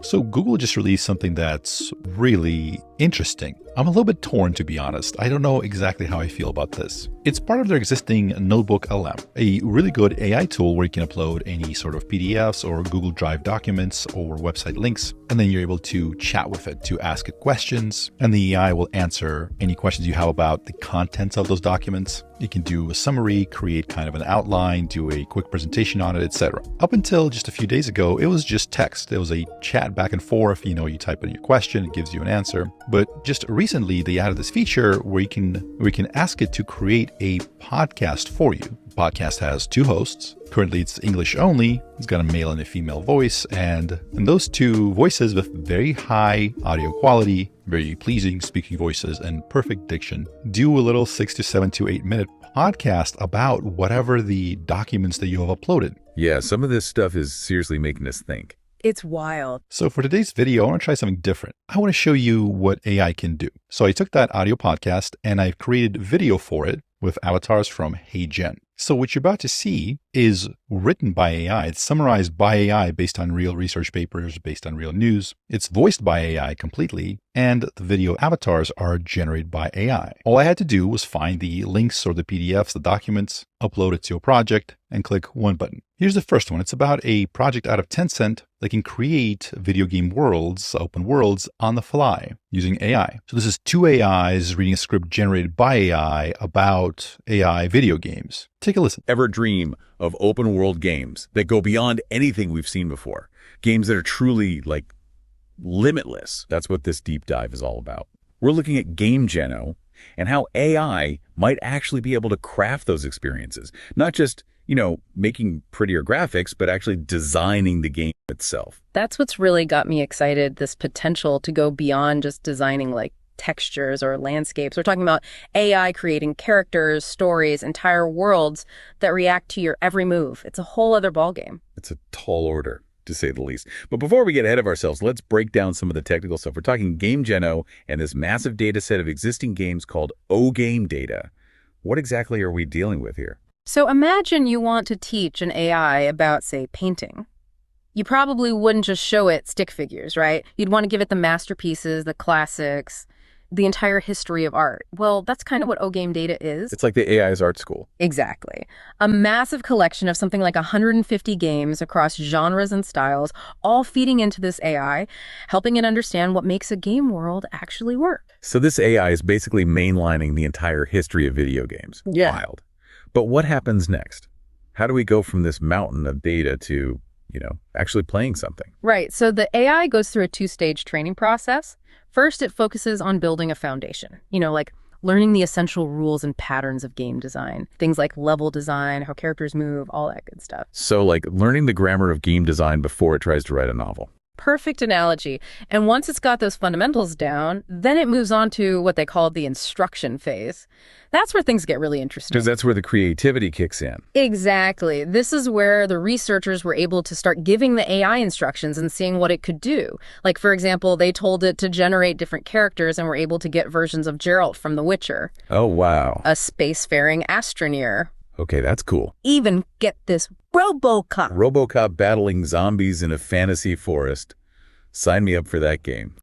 So Google just released something that's really interesting. I'm a little bit torn, to be honest. I don't know exactly how I feel about this. It's part of their existing Notebook LM, a really good AI tool where you can upload any sort of PDFs or Google Drive documents or website links, and then you're able to chat with it to ask it questions, and the AI will answer any questions you have about the contents of those documents. You can do a summary, create kind of an outline, do a quick presentation on it, etc. Up until just a few days ago, it was just text. It was a chat back and forth. You type in your question, it gives you an answer. But just recently, they added this feature where you can ask it to create a podcast for you. The podcast has two hosts. Currently, it's English only. It's got a male and a female voice, and those two voices with very high audio quality, very pleasing speaking voices, and perfect diction do a little 6 to 7 to 8 minute podcast about whatever the documents that you have uploaded. Yeah, some of this stuff is seriously making us think. It's wild. So for today's video, I want to try something different. I want to show you what AI can do. So I took that audio podcast and I've created video for it with avatars from HeyGen. So what you're about to see is written by AI. It's summarized by AI based on real research papers, based on real news. It's voiced by AI completely, and the video avatars are generated by AI. All I had to do was find the links or the PDFs, the documents, upload it to a project, and click one button. Here's the first one. It's about a project out of Tencent that can create video game worlds, open worlds, on the fly using AI. So this is two AIs reading a script generated by AI about AI video games. Take a listen. Ever dream of open world games that go beyond anything we've seen before? Games that are truly, limitless. That's what this deep dive is all about. We're looking at GameGeno and how AI might actually be able to craft those experiences. Not just, making prettier graphics, but actually designing the game itself. That's what's really got me excited, this potential to go beyond just designing textures or landscapes. We're talking about AI creating characters, stories, entire worlds that react to your every move. It's a whole other ballgame. It's a tall order, to say the least. But before we get ahead of ourselves, let's break down some of the technical stuff. We're talking GameGeno and this massive data set of existing games called OGameData. What exactly are we dealing with here? So imagine you want to teach an AI about, say, painting. You probably wouldn't just show it stick figures, right? You'd want to give it the masterpieces, the classics, the entire history of art. Well, that's kind of what OGameData is. It's like the AI's art school. Exactly. A massive collection of something like 150 games across genres and styles, all feeding into this AI, helping it understand what makes a game world actually work. So this AI is basically mainlining the entire history of video games. Yeah. Wild. But what happens next? How do we go from this mountain of data to, actually playing something? Right. So the AI goes through a two-stage training process. First, it focuses on building a foundation, learning the essential rules and patterns of game design. Things like level design, how characters move, all that good stuff. So learning the grammar of game design before it tries to write a novel. Perfect analogy. And once it's got those fundamentals down, then it moves on to what they call the instruction phase. That's where things get really interesting. Because that's where the creativity kicks in. Exactly. This is where the researchers were able to start giving the AI instructions and seeing what it could do. For example, they told it to generate different characters and were able to get versions of Geralt from The Witcher. Oh, wow. A spacefaring Astroneer. Okay, that's cool. Even, get this, RoboCop. RoboCop battling zombies in a fantasy forest. Sign me up for that game.